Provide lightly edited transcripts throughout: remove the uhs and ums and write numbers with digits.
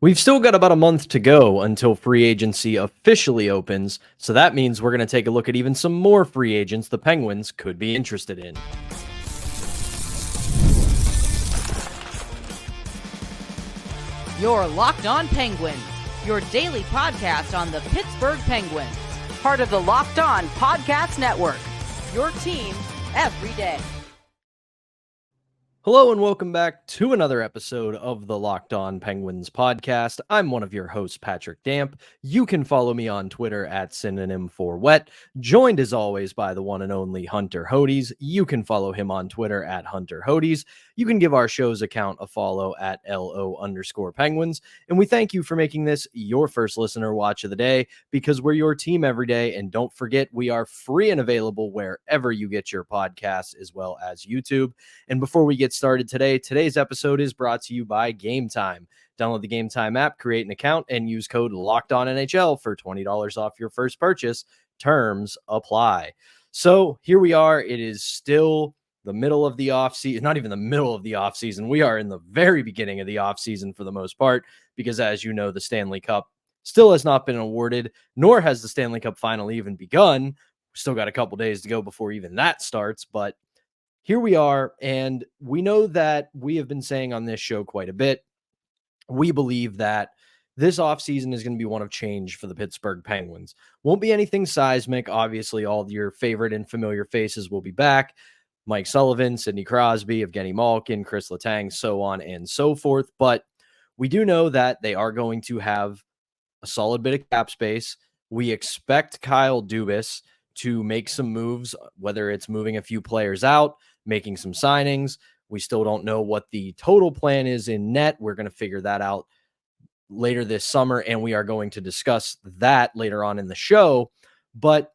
We've still got about a month to go until free agency officially opens, so that means we're going to take a look at even some more free agents the Penguins could be interested in. You're Locked On Penguins, your daily podcast on the Pittsburgh Penguins, part of the Locked On Podcast Network, your team every day. Hello and welcome back to another episode of the Locked On Penguins podcast. I'm one of your hosts, Patrick Damp. You can follow me on Twitter at synonym for wet, joined as always by the one and only Hunter Hodes. You can follow him on Twitter at Hunter Hodes. You can give our show's account a follow at LO_Penguins. And we thank you for making this your first listener watch of the day because we're your team every day. And don't forget, we are free and available wherever you get your podcasts as well as YouTube. And before we get started today's episode is brought to you by Game Time. Download the Game Time app, create an account, and use code LOCKEDONNHL for $20 off your first purchase. Terms apply. So here we are. It is still the middle of the offseason, not even the middle of the offseason. We are in the very beginning of the offseason for the most part, because as you know, the Stanley Cup still has not been awarded, nor has the Stanley Cup final even begun. Still got a couple days to go before even that starts, but here we are, and we know that we have been saying on this show quite a bit. We believe that this offseason is going to be one of change for the Pittsburgh Penguins. Won't be anything seismic. Obviously, all of your favorite and familiar faces will be back. Mike Sullivan, Sidney Crosby, Evgeny Malkin, Chris Letang, so on and so forth. But we do know that they are going to have a solid bit of cap space. We expect Kyle Dubas to make some moves, whether it's moving a few players out, making some signings. We still don't know what the total plan is in net. We're going to figure that out later this summer, and we are going to discuss that later on in the show. But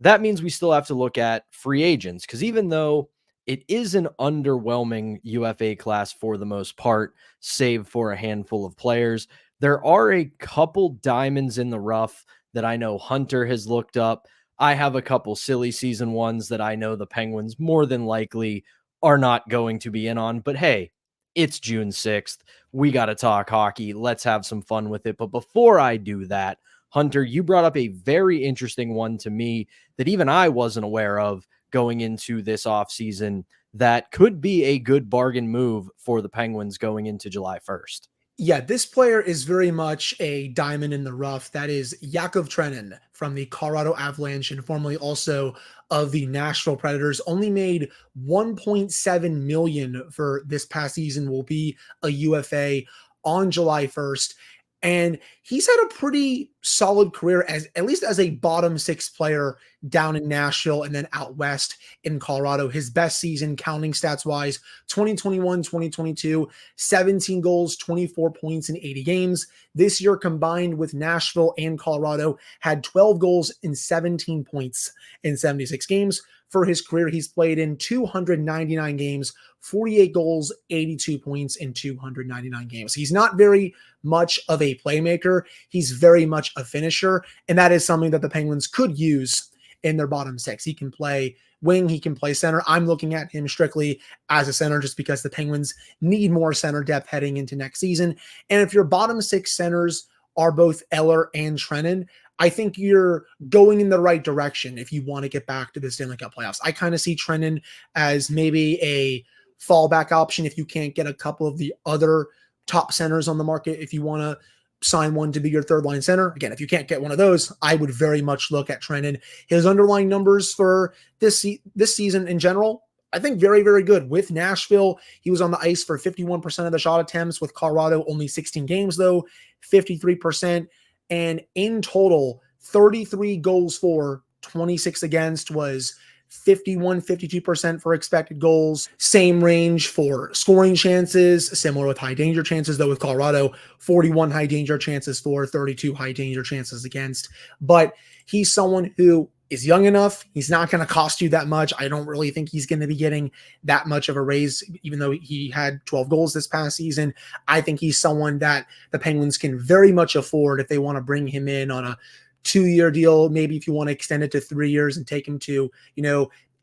that means we still have to look at free agents, because even though it is an underwhelming UFA class for the most part, save for a handful of players, there are a couple diamonds in the rough that I know Hunter has looked up. I have a couple silly season ones that I know the Penguins more than likely are not going to be in on. But hey, it's June 6th. We got to talk hockey. Let's have some fun with it. But before I do that, Hunter, you brought up a very interesting one to me that even I wasn't aware of going into this offseason that could be a good bargain move for the Penguins going into July 1st. Yeah, this player is very much a diamond in the rough. That is Yakov Trenin from the Colorado Avalanche and formerly also of the Nashville Predators. Only made $1.7 million for this past season, will be a UFA on July 1st. And he's had a pretty solid career as at least as a bottom six player down in Nashville and then out west in Colorado. His best season counting stats wise, 2021, 2022, 17 goals, 24 points in 80 games. This year combined with Nashville and Colorado had 12 goals and 17 points in 76 games. For his career, he's played in 299 games, 48 goals, 82 points in 299 games. He's not very much of a playmaker. He's very much a finisher, and that is something that the Penguins could use in their bottom six. He can play wing, he can play center. I'm looking at him strictly as a center just because the Penguins need more center depth heading into next season. And if your bottom six centers are both Eller and Trenin, I think you're going in the right direction if you want to get back to the Stanley Cup playoffs. I kind of see Trenin as maybe a fallback option if you can't get a couple of the other top centers on the market. If you want to sign one to be your third line center, again, if you can't get one of those, I would very much look at Trenin. His underlying numbers for this season in general, I think very, very good. With Nashville, he was on the ice for 51% of the shot attempts. With Colorado, only 16 games though, 53%. And in total, 33 goals for, 26 against, was 52% for expected goals. Same range for scoring chances, similar with high danger chances, though with Colorado, 41 high danger chances for, 32 high danger chances against. But he's someone who is young enough. He's not going to cost you that much. I don't really think he's going to be getting that much of a raise, even though he had 12 goals this past season. I think he's someone that the Penguins can very much afford if they want to bring him in on a 2-year deal. Maybe if you want to extend it to 3 years and take him to,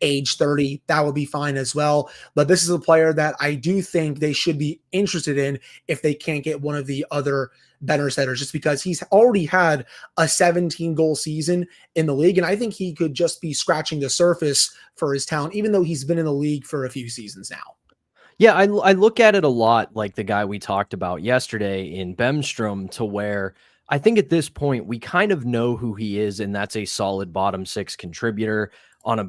age 30, that would be fine as well. But this is a player that I do think they should be interested in if they can't get one of the other better setters, just because he's already had a 17-goal season in the league. And I think he could just be scratching the surface for his talent, even though he's been in the league for a few seasons now. Yeah, I look at it a lot like the guy we talked about yesterday in Bemstrom, to where I think at this point we kind of know who he is, and that's a solid bottom six contributor on a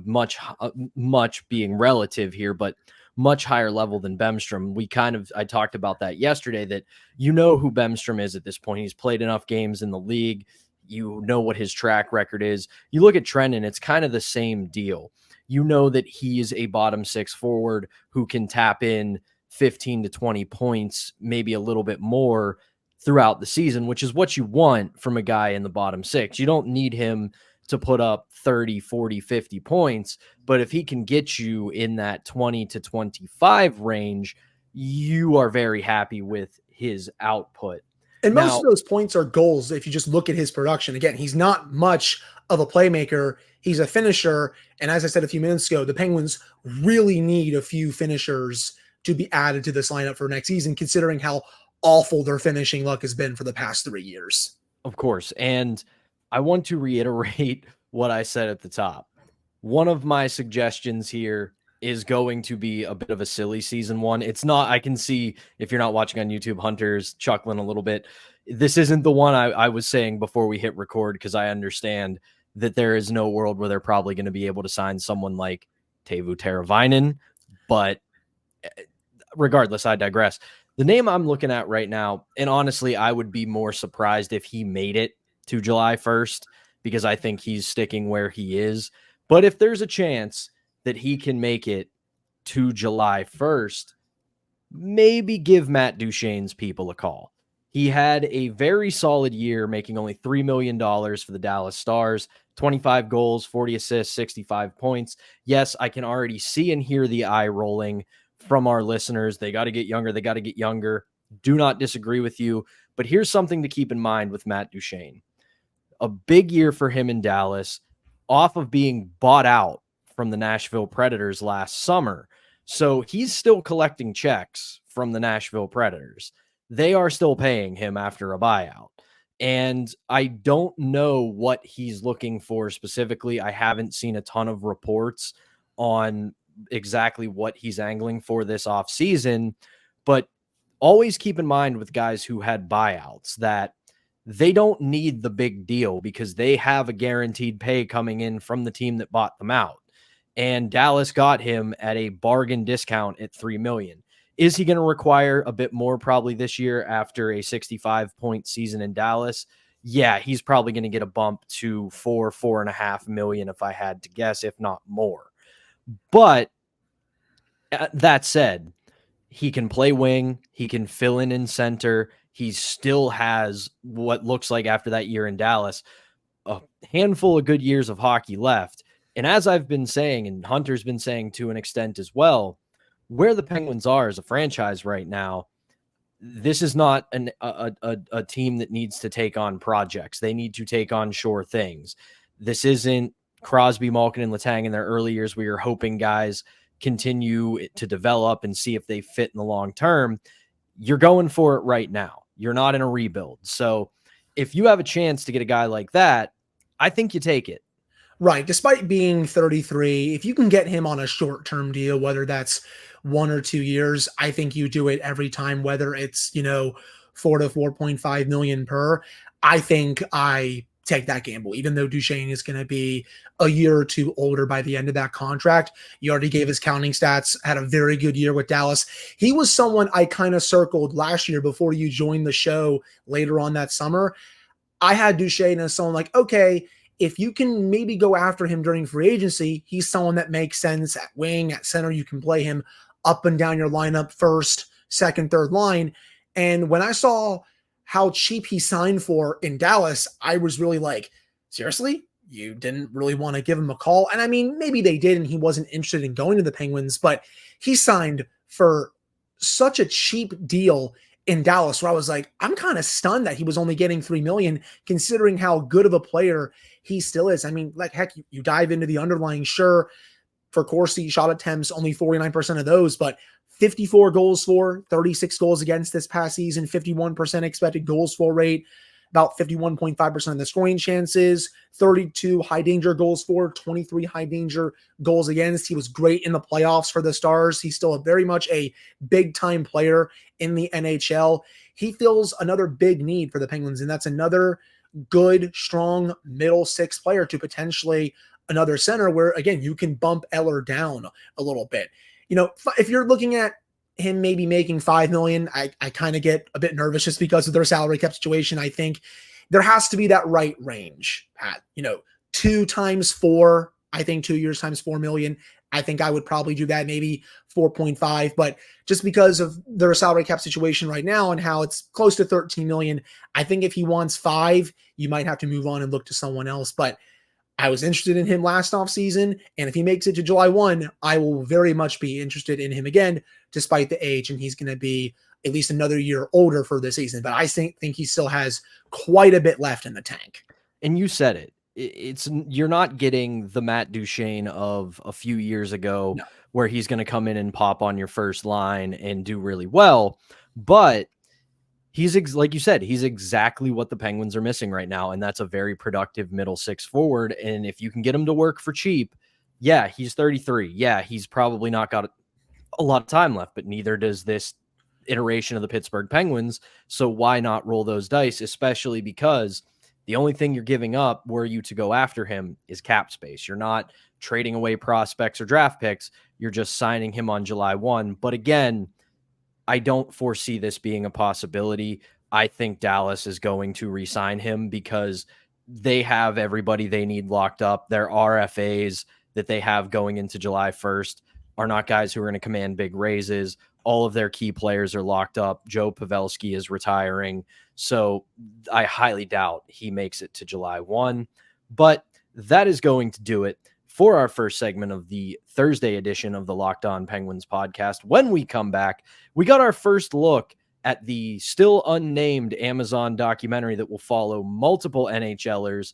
much being relative here, but much higher level than Bemstrom. I talked about that yesterday, that you know who Bemstrom is at this point. He's played enough games in the league. You know what his track record is. You look at Trennan, it's kind of the same deal. You know that he is a bottom six forward who can tap in 15 to 20 points, maybe a little bit more throughout the season, which is what you want from a guy in the bottom six. You don't need him to put up 30, 40, 50 points, but if he can get you in that 20 to 25 range, you are very happy with his output. And most of those points are goals. If you just look at his production, again, he's not much of a playmaker. He's a finisher. And as I said a few minutes ago, the Penguins really need a few finishers to be added to this lineup for next season, considering how awful their finishing luck has been for the past 3 years. Of course. And I want to reiterate what I said at the top. One of my suggestions here is going to be a bit of a silly season one. It's not, I can see if you're not watching on YouTube, Hunter's chuckling a little bit. This isn't the one I was saying before we hit record, because I understand that there is no world where they're probably going to be able to sign someone like Teuvo Teravainen. But regardless, I digress. The name I'm looking at right now, and honestly, I would be more surprised if he made it to July 1st, because I think he's sticking where he is. But if there's a chance that he can make it to July 1st, maybe give Matt Duchene's people a call. He had a very solid year, making only $3 million for the Dallas Stars, 25 goals, 40 assists, 65 points. Yes, I can already see and hear the eye rolling from our listeners. They got to get younger. They got to get younger. Do not disagree with you. But here's something to keep in mind with Matt Duchene. A big year for him in Dallas, off of being bought out from the Nashville Predators last summer. So he's still collecting checks from the Nashville Predators. They are still paying him after a buyout. And I don't know what he's looking for specifically. I haven't seen a ton of reports on exactly what he's angling for this offseason, but always keep in mind with guys who had buyouts that they don't need the big deal because they have a guaranteed pay coming in from the team that bought them out. And Dallas got him at a bargain discount at $3 million. Is he going to require a bit more probably this year after a 65-point season in Dallas? Yeah, he's probably going to get a bump to $4.5 million if I had to guess, if not more. But that said, he can play wing. He can fill in center. He still has what looks like, after that year in Dallas, a handful of good years of hockey left. And as I've been saying, and Hunter's been saying to an extent as well, where the Penguins are as a franchise right now, this is not a team that needs to take on projects. They need to take on sure things. This isn't Crosby, Malkin, and Letang in their early years where you're hoping guys continue to develop and see if they fit in the long term. You're going for it right now. You're not in a rebuild. So if you have a chance to get a guy like that, I think you take it. Right. Despite being 33, if you can get him on a short-term deal, whether that's 1 or 2 years, I think you do it every time, whether it's, 4 to 4.5 million per. I think I take that gamble, even though Duchene is going to be a year or two older by the end of that contract. You already gave his counting stats, had a very good year with Dallas. He was someone I kind of circled last year before you joined the show later on that summer. I had Duchene as someone like, okay, if you can maybe go after him during free agency, he's someone that makes sense at wing, at center. You can play him up and down your lineup, first, second, third line. And when I saw how cheap he signed for in Dallas, I was really like, seriously? You didn't really want to give him a call? And I mean, maybe they did and he wasn't interested in going to the Penguins, but he signed for such a cheap deal in Dallas where I was like, I'm kind of stunned that he was only getting $3 million considering how good of a player he still is. I mean, like, heck, you dive into the underlying, sure, for Corsi, shot attempts, only 49% of those, but 54 goals for, 36 goals against this past season, 51% expected goals for rate, about 51.5% of the scoring chances, 32 high danger goals for, 23 high danger goals against. He was great in the playoffs for the Stars. He's still very much a big time player in the NHL. He fills another big need for the Penguins, and that's another good, strong middle six player to potentially another center where, again, you can bump Eller down a little bit. If you're looking at him maybe making $5 million, I kind of get a bit nervous just because of their salary cap situation. I think there has to be that right range, Pat. 2 times 4, I think 2 years times $4 million. I think I would probably do that, maybe 4.5, but just because of their salary cap situation right now and how it's close to 13 million, I think if he wants 5, you might have to move on and look to someone else. But I was interested in him last offseason, and if he makes it to July 1, I will very much be interested in him again, despite the age, and he's going to be at least another year older for this season. But I think he still has quite a bit left in the tank. And you said it. You're not getting the Matt Duchene of a few years ago, No. where he's going to come in and pop on your first line and do really well. But he's like you said, he's exactly what the Penguins are missing right now. And that's a very productive middle six forward. And if you can get him to work for cheap, yeah, he's 33. Yeah, he's probably not got a lot of time left, but neither does this iteration of the Pittsburgh Penguins. So why not roll those dice, especially because the only thing you're giving up were you to go after him is cap space. You're not trading away prospects or draft picks. You're just signing him on July 1. But again, I don't foresee this being a possibility. I think Dallas is going to re-sign him because they have everybody they need locked up. Their RFAs that they have going into July 1st are not guys who are going to command big raises. All of their key players are locked up. Joe Pavelski is retiring. So I highly doubt he makes it to July 1. But that is going to do it for our first segment of the Thursday edition of the Locked On Penguins podcast. When we come back, we got our first look at the still unnamed Amazon documentary that will follow multiple NHLers.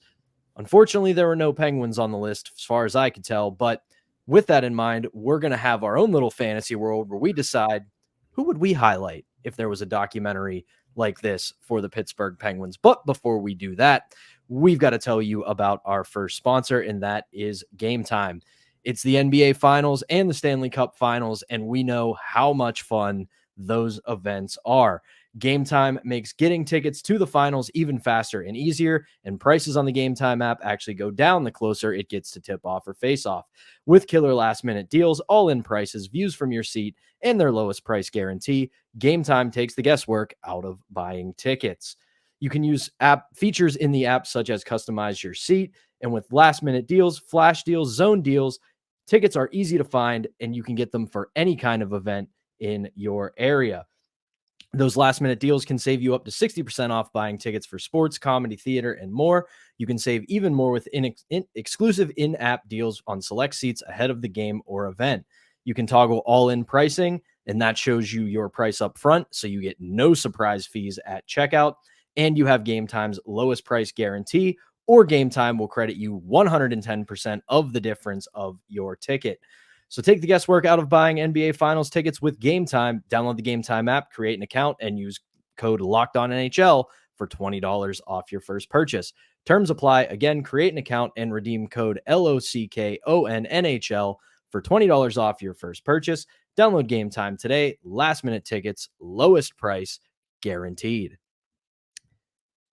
Unfortunately, there were no Penguins on the list as far as I could tell, but with that in mind, we're going to have our own little fantasy world where we decide who would we highlight if there was a documentary like this for the Pittsburgh Penguins. But before we do that, we've got to tell you about our first sponsor, and that is Game Time. It's the NBA Finals and the Stanley Cup Finals, and we know how much fun those events are. Game Time makes getting tickets to the finals even faster and easier, and prices on the Game Time app actually go down the closer it gets to tip-off or face-off. With killer last-minute deals, all-in prices, views from your seat, and their lowest price guarantee, Game Time takes the guesswork out of buying tickets. You can use app features in the app such as customize your seat, and with last-minute deals, flash deals, zone deals, tickets are easy to find, and you can get them for any kind of event in your area. Those last-minute deals can save you up to 60% off buying tickets for sports, comedy, theater, and more. You can save even more with exclusive in-app deals on select seats ahead of the game or event. You can toggle all-in pricing, and that shows you your price up front, so you get no surprise fees at checkout. And you have Game Time's lowest price guarantee, or Game Time will credit you 110% of the difference of your ticket. So take the guesswork out of buying NBA Finals tickets with Game Time. Download the Game Time app, create an account, and use code LOCKEDONNHL for $20 off your first purchase. Terms apply. Again, create an account and redeem code LOCKONNHL for $20 off your first purchase. Download Game Time today. Last minute tickets, lowest price guaranteed.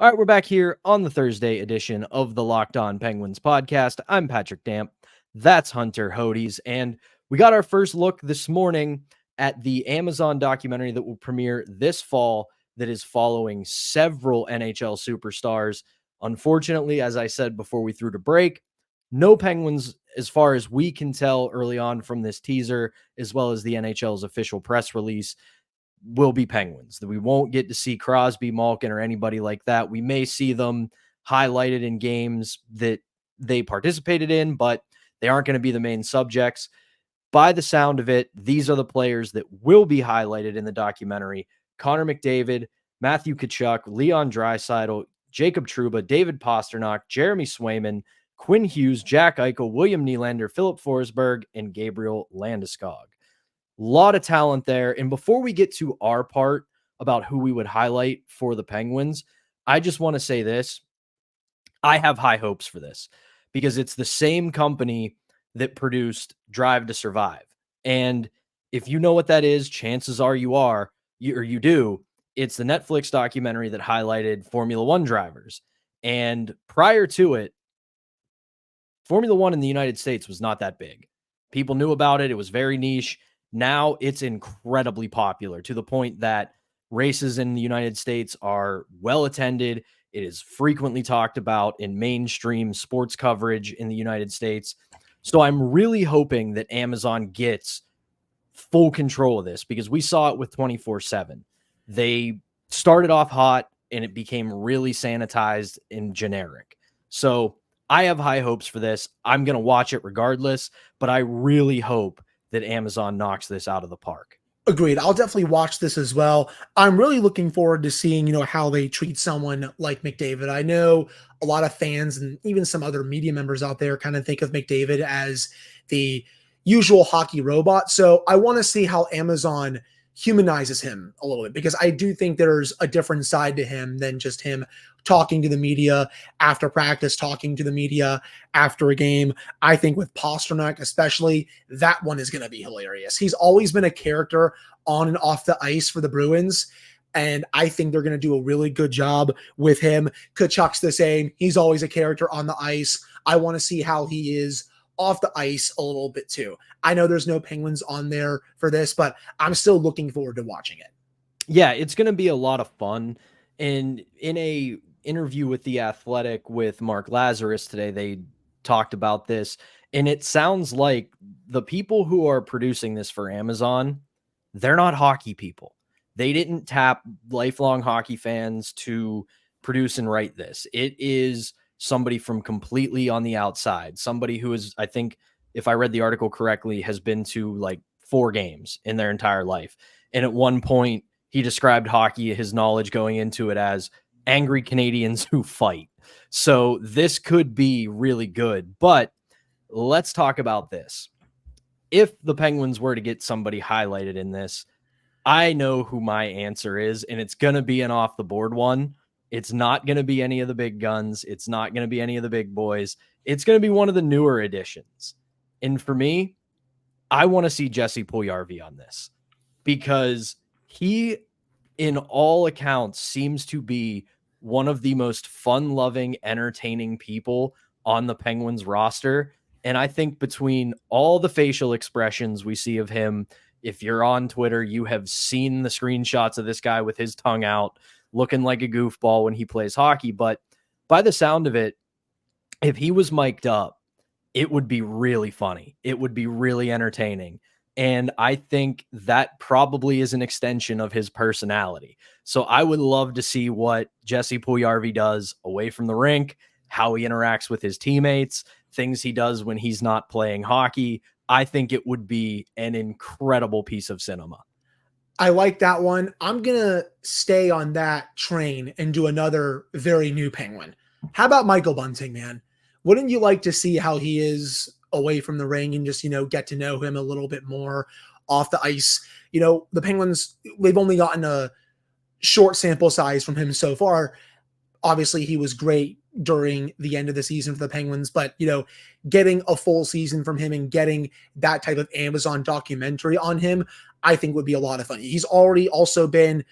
All right, we're back here on the Thursday edition of the Locked On Penguins podcast. I'm Patrick Damp. That's Hunter Hodes, and we got our first look this morning at the Amazon documentary that will premiere this fall that is following several NHL superstars. Unfortunately, as I said before we threw to break, no Penguins, as far as we can tell early on from this teaser, as well as the NHL's official press release, will be Penguins. That we won't get to see Crosby, Malkin, or anybody like that. We may see them highlighted in games that they participated in, but they aren't going to be the main subjects. By the sound of it, these are the players that will be highlighted in the documentary: Connor McDavid, Matthew Tkachuk, Leon Draisaitl, Jacob Trouba, David Pastrnak, Jeremy Swayman, Quinn Hughes, Jack Eichel, William Nylander, Philip Forsberg, and Gabriel Landeskog. A lot of talent there. And before we get to our part about who we would highlight for the Penguins, I just want to say this. I have high hopes for this because it's the same company that produced Drive to Survive. And if you know what that is, chances are you do. It's the Netflix documentary that highlighted Formula One drivers. And prior to it, Formula One in the United States was not that big. People knew about it. It was very niche. Now it's incredibly popular to the point that races in the United States are well attended. It is frequently talked about in mainstream sports coverage in the United States. So I'm really hoping that Amazon gets full control of this because we saw it with 24/7. They started off hot and it became really sanitized and generic. So I have high hopes for this. I'm going to watch it regardless, but I really hope that Amazon knocks this out of the park. Agreed. I'll definitely watch this as well. I'm really looking forward to seeing, how they treat someone like McDavid. I know a lot of fans and even some other media members out there kind of think of McDavid as the usual hockey robot. So I want to see how Amazon humanizes him a little bit because I do think there's a different side to him than just him talking to the media after practice, talking to the media after a game. I think with Pastrnak especially, that one is going to be hilarious. He's always been a character on and off the ice for the Bruins, and I think they're going to do a really good job with him. Kachuk's the same. He's always a character on the ice. I want to see how he is off the ice a little bit too. I know there's no Penguins on there for this, but I'm still looking forward to watching it. Yeah, it's going to be a lot of fun. And in a interview with The Athletic with Mark Lazarus today, they talked about this, and it sounds like the people who are producing this for Amazon, they're not hockey people. They didn't tap lifelong hockey fans to produce and write this. It is somebody from completely on the outside, somebody who is, I think, if I read the article correctly, has been to like 4 games in their entire life. And at one point, he described hockey, his knowledge going into it, as angry Canadians who fight. So this could be really good. But let's talk about this. If the Penguins were to get somebody highlighted in this, I know who my answer is, and it's going to be an off the board one. It's not going to be any of the big guns. It's not going to be any of the big boys. It's going to be one of the newer additions. And for me, I want to see Jesse Puljujarvi on this because he, in all accounts, seems to be one of the most fun-loving, entertaining people on the Penguins roster. And I think between all the facial expressions we see of him, if you're on Twitter, you have seen the screenshots of this guy with his tongue out, looking like a goofball when he plays hockey. But by the sound of it, if he was mic'd up, it would be really funny. It would be really entertaining. And I think that probably is an extension of his personality. So I would love to see what Jesse Puljujarvi does away from the rink, how he interacts with his teammates, things he does when he's not playing hockey. I think it would be an incredible piece of cinema. I like that one. I'm going to stay on that train and do another very new Penguin. How about Michael Bunting, man? Wouldn't you like to see how he is away from the ring and just, get to know him a little bit more off the ice? The Penguins, they've only gotten a short sample size from him so far. Obviously, he was great during the end of the season for the Penguins, but, getting a full season from him and getting that type of Amazon documentary on him, I think would be a lot of fun. He's already also been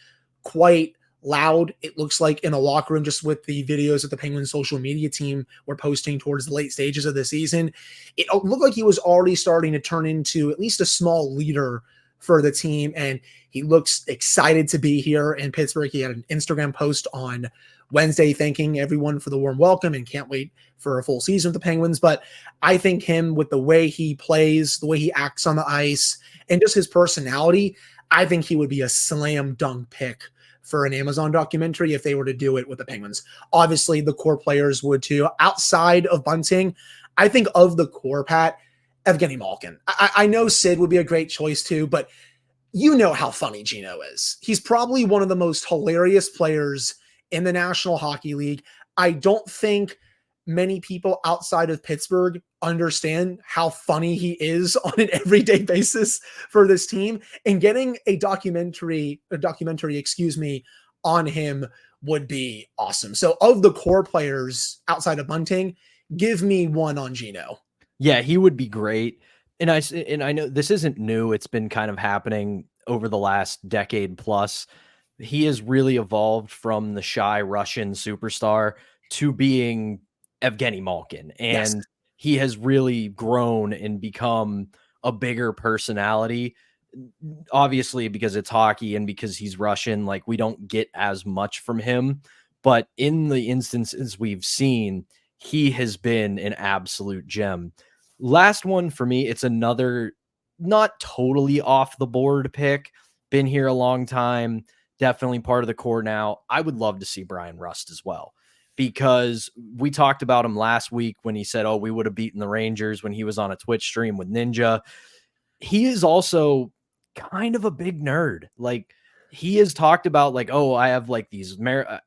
quite loud, it looks like, in the locker room, just with the videos that the Penguins social media team were posting towards the late stages of the season. It looked like he was already starting to turn into at least a small leader for the team, and he looks excited to be here in Pittsburgh. He had an Instagram post on Wednesday thanking everyone for the warm welcome and can't wait for a full season with the Penguins. But I think him, with the way he plays, the way he acts on the ice, and just his personality, I think he would be a slam dunk pick for an Amazon documentary if they were to do it with the Penguins. Obviously, the core players would too. Outside of Bunting, I think of the core, Pat, Evgeny Malkin. I know Sid would be a great choice too, but you know how funny Gino is. He's probably one of the most hilarious players in the National Hockey League. I don't think many people outside of Pittsburgh understand how funny he is on an everyday basis for this team, and getting a documentary, on him would be awesome. So of the core players outside of Bunting, give me one on Gino. Yeah, he would be great. And I know this isn't new. It's been kind of happening over the last decade plus. He has really evolved from the shy Russian superstar to being Evgeny Malkin. Yes. And he has really grown and become a bigger personality. Obviously, because it's hockey and because he's Russian, like we don't get as much from him. But in the instances we've seen, he has been an absolute gem. Last one for me, it's another not totally off the board pick. Been here a long time, definitely part of the core now. I would love to see Brian Rust as well, because we talked about him last week when he said, oh, we would have beaten the Rangers when he was on a Twitch stream with Ninja. He is also kind of a big nerd. Like, he has talked about like, oh, I have like these,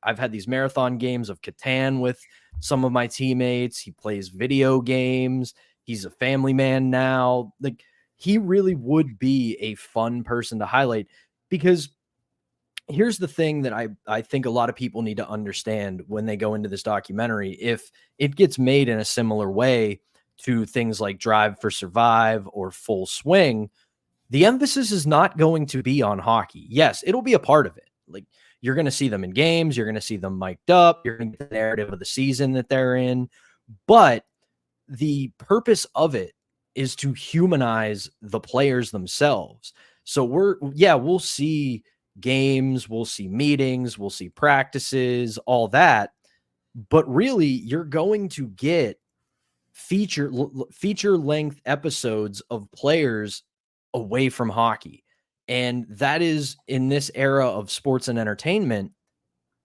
I've had these marathon games of Catan with some of my teammates. He plays video games. He's a family man now. Like, he really would be a fun person to highlight, because here's the thing that I think a lot of people need to understand when they go into this documentary. If it gets made in a similar way to things like Drive for Survive or Full Swing, the emphasis is not going to be on hockey. Yes, it'll be a part of it. Like, you're going to see them in games. You're going to see them mic'd up. You're going to get the narrative of the season that they're in. But the purpose of it is to humanize the players themselves. So we'll see games, we'll see meetings, we'll see practices, all that. But really, you're going to get feature length episodes of players away from hockey. And that is, in this era of sports and entertainment,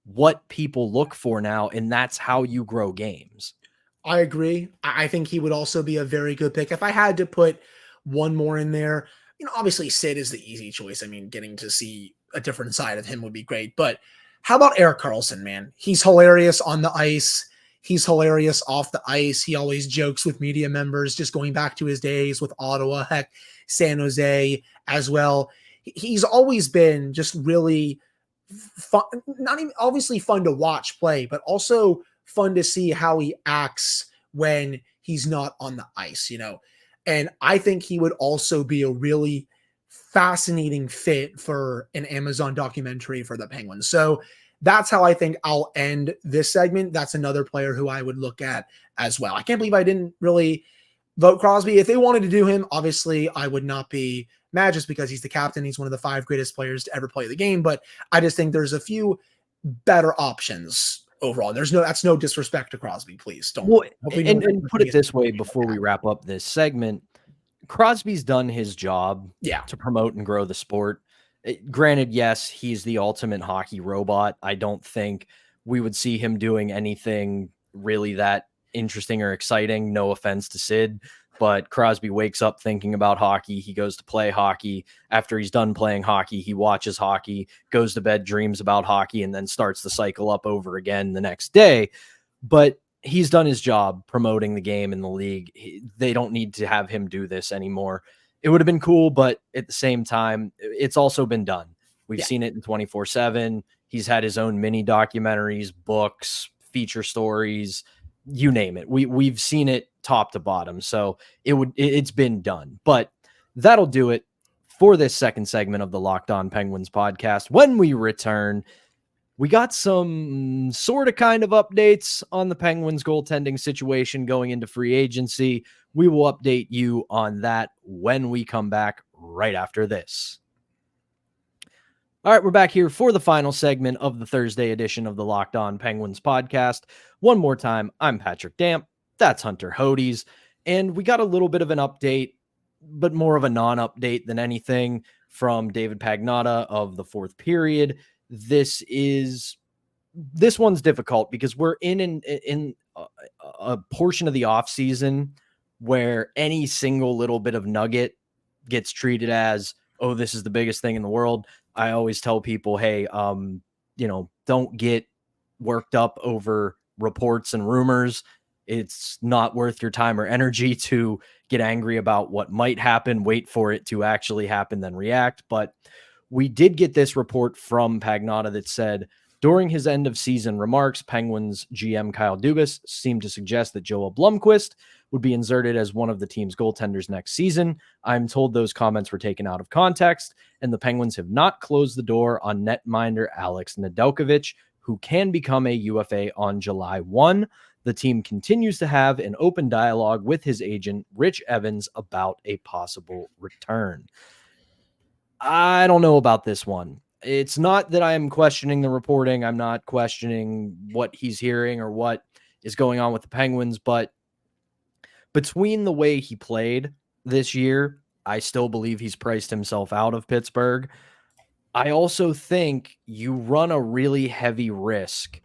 what people look for now. And that's how you grow games. I agree. I think he would also be a very good pick. If I had to put one more in there, obviously Sid is the easy choice. I mean, getting to see a different side of him would be great. But how about Erik Karlsson, man? He's hilarious on the ice. He's hilarious off the ice. He always jokes with media members, just going back to his days with Ottawa, heck, San Jose as well. He's always been just really fun, not even obviously fun to watch play, but also fun to see how he acts when he's not on the ice, And I think he would also be a really fascinating fit for an Amazon documentary for the Penguins. So that's how I think I'll end this segment. That's another player who I would look at as well. I can't believe I didn't really vote Crosby. If they wanted to do him, obviously I would not be mad, just because he's the captain. He's one of the 5 greatest players to ever play the game. But I just think there's a few better options overall. That's no disrespect to Crosby, please. Don't. Well, and put it this way before we wrap up this segment. Crosby's done his job to promote and grow the sport. Granted, yes, he's the ultimate hockey robot. I don't think we would see him doing anything really that interesting or exciting. No offense to Sid, but Crosby wakes up thinking about hockey. He goes to play hockey. After he's done playing hockey, he watches hockey, goes to bed, dreams about hockey, and then starts the cycle up over again the next day. But he's done his job promoting the game in the league. They don't need to have him do this anymore. It would have been cool, but at the same time, it's also been done. We've seen it in 24/7. He's had his own mini documentaries, books, feature stories, you name it. We've seen it top to bottom. So it's been done. But that'll do it for this second segment of the Locked On Penguins podcast. When we return, we got some sort of kind of updates on the Penguins goaltending situation going into free agency. We will update you on that when we come back right after this. All right, we're back here for the final segment of the Thursday edition of the Locked On Penguins podcast. One more time, I'm Patrick Damp. That's Hunter Hodes. And we got a little bit of an update, but more of a non-update than anything, from David Pagnotta of the Fourth Period. This one's difficult because we're in a portion of the offseason where any single little bit of nugget gets treated as, oh, this is the biggest thing in the world. I always tell people, hey, don't get worked up over reports and rumors. it's not worth your time or energy to get angry about what might happen, wait for it to actually happen, then react. But we did get this report from Pagnotta that said, during his end of season remarks, Penguins GM Kyle Dubas seemed to suggest that Joel Blomqvist would be inserted as one of the team's goaltenders next season. I'm told those comments were taken out of context, and the Penguins have not closed the door on netminder Alex Nedeljkovic, who can become a UFA on July 1. The team continues to have an open dialogue with his agent, Rich Evans, about a possible return. I don't know about this one. It's not that I'm questioning the reporting. I'm not questioning what he's hearing or what is going on with the Penguins, but between the way he played this year, I still believe he's priced himself out of Pittsburgh. I also think you run a really heavy risk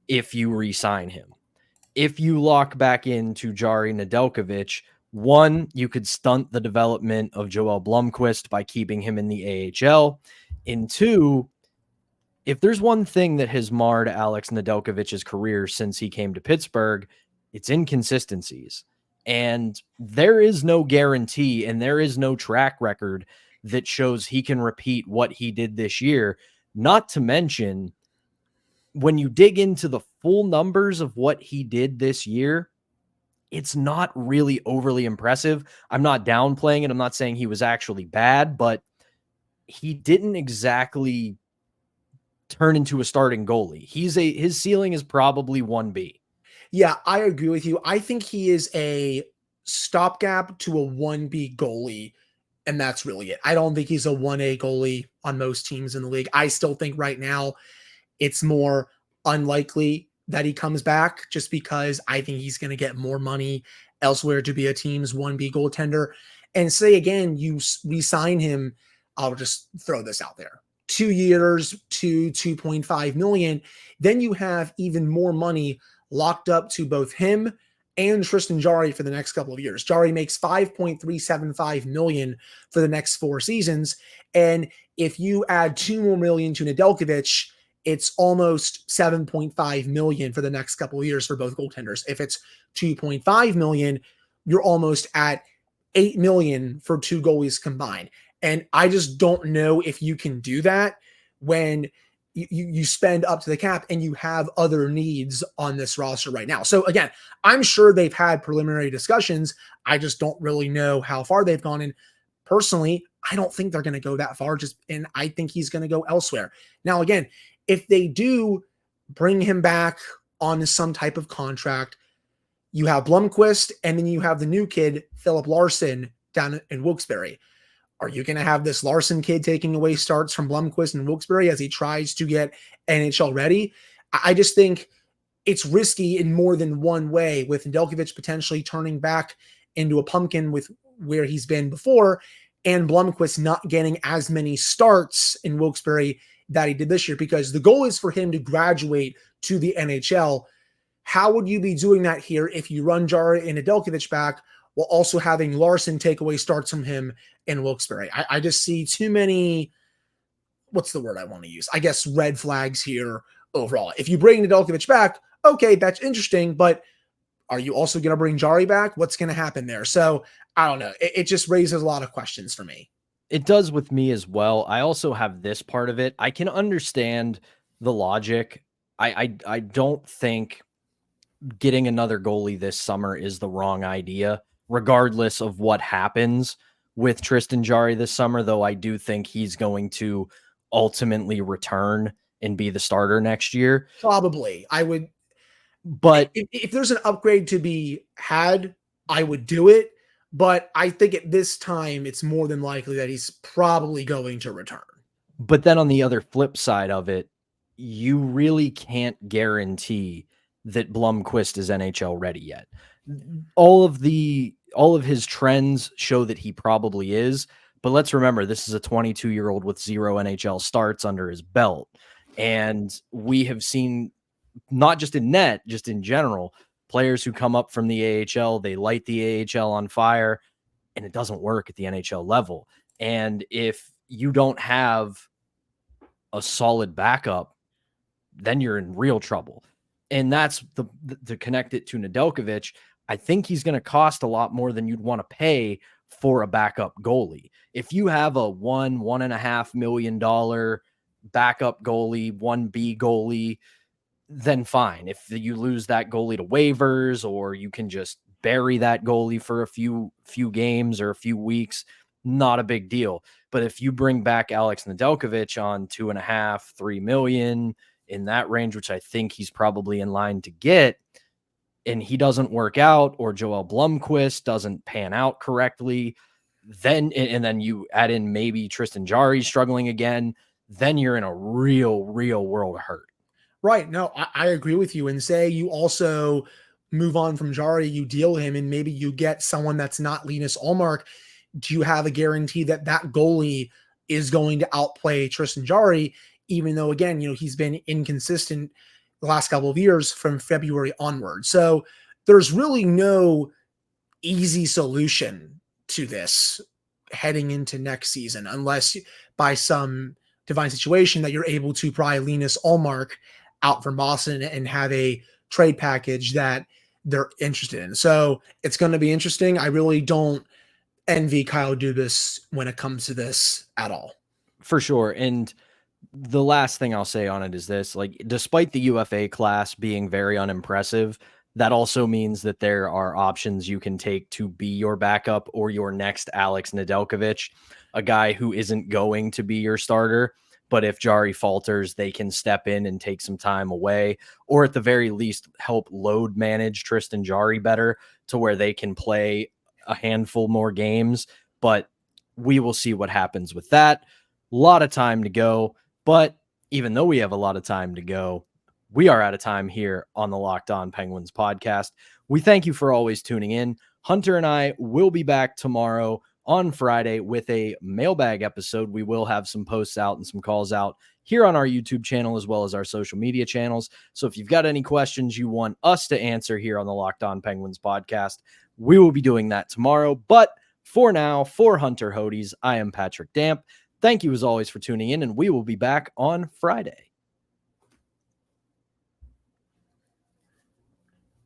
if you re-sign him. If you lock back into Jari Nedeljkovic, one, you could stunt the development of Joel Blomqvist by keeping him in the AHL. And two, if there's one thing that has marred Alex Nedeljkovic's career since he came to Pittsburgh, it's inconsistencies. And there is no guarantee and there is no track record that shows he can repeat what he did this year. Not to mention, when you dig into the full numbers of what he did this year, it's not really overly impressive. I'm not downplaying it. I'm not saying he was actually bad, but he didn't exactly turn into a starting goalie. His ceiling is probably 1B. Yeah, I agree with you. I think he is a stopgap to a 1B goalie, and that's really it. I don't think he's a 1A goalie on most teams in the league. I still think right now it's more unlikely that he comes back just because I think he's going to get more money elsewhere to be a team's 1B goaltender. And say again, you re-sign him, I'll just throw this out there, 2 years to 2.5 million. Then you have even more money locked up to both him and Tristan Jarry for the next couple of years. Jarry makes $5.375 million for the next 4 seasons. And if you add $2 more million to Nedeljkovic, it's almost $7.5 million for the next couple of years for both goaltenders. If it's $2.5 million, you're almost at $8 million for 2 goalies combined. And I just don't know if you can do that when you spend up to the cap and you have other needs on this roster right now. So again, I'm sure they've had preliminary discussions. I just don't really know how far they've gone. And personally, I don't think they're going to go that far. And I think he's going to go elsewhere. Now, again, if they do bring him back on some type of contract, you have Blomqvist and then you have the new kid, Philip Larson, down in Wilkes-Barre. Are you going to have this Larson kid taking away starts from Blomqvist and Wilkes-Barre as he tries to get NHL ready? I just think it's risky in more than one way, with Nedeljkovic potentially turning back into a pumpkin with where he's been before, and Blomqvist not getting as many starts in Wilkes-Barre that he did this year, because the goal is for him to graduate to the NHL. How would you be doing that here if you run Jari and Nedeljkovic back while also having Larson take away starts from him in Wilkes-Barre? I just see too many, what's the word I want to use? I guess red flags here overall. If you bring Nedeljkovic back, okay, that's interesting, but are you also going to bring Jari back? What's going to happen there? So I don't know. It just raises a lot of questions for me. It does with me as well. I also have this part of it. I can understand the logic. I don't think getting another goalie this summer is the wrong idea, regardless of what happens with Tristan Jarry this summer, though I do think he's going to ultimately return and be the starter next year. Probably. I would. But if there's an upgrade to be had, I would do it. But I think at this time, it's more than likely that he's probably going to return. But then on the other flip side of it, you really can't guarantee that Blomqvist is NHL ready yet. All of his trends show that he probably is, but let's remember, this is a 22-year-old with 0 NHL starts under his belt. And we have seen, not just in net, just in general, players who come up from the AHL, they light the AHL on fire, and it doesn't work at the NHL level. And if you don't have a solid backup, then you're in real trouble. And that's to connect it to Nedeljkovic. I think he's going to cost a lot more than you'd want to pay for a backup goalie. If you have a $1.5 million backup goalie, 1B goalie, then fine. If you lose that goalie to waivers, or you can just bury that goalie for a few games or a few weeks, not a big deal. But if you bring back Alex Nedeljkovic on $2.5, $3 million in that range, which I think he's probably in line to get, and he doesn't work out, or Joel Blomqvist doesn't pan out correctly, then you add in maybe Tristan Jarry struggling again, then you're in a real world of hurt. Right. No, I agree with you. And say you also move on from Jarry, you deal him, and maybe you get someone that's not Linus Ullmark. Do you have a guarantee that that goalie is going to outplay Tristan Jarry, even though, again, he's been inconsistent the last couple of years from February onward? So there's really no easy solution to this heading into next season, unless by some divine situation that you're able to pry Linus Ullmark out from Boston and have a trade package that they're interested in. So it's going to be interesting. I really don't envy Kyle Dubas when it comes to this at all. For sure. And the last thing I'll say on it is this: like, despite the UFA class being very unimpressive, that also means that there are options you can take to be your backup or your next Alex Nedeljkovic, a guy who isn't going to be your starter. But if Jarry falters, they can step in and take some time away, or at the very least help load manage Tristan Jarry better to where they can play a handful more games. But we will see what happens with that. A lot of time to go. But even though we have a lot of time to go, we are out of time here on the Locked On Penguins podcast. We thank you for always tuning in. Hunter and I will be back tomorrow on Friday with a mailbag episode. We will have some posts out and some calls out here on our YouTube channel, as well as our social media channels. So if you've got any questions you want us to answer here on the Locked On Penguins podcast, we will be doing that tomorrow. But for now, for Hunter Hodes, I am Patrick Damp. Thank you as always for tuning in, and we will be back on Friday.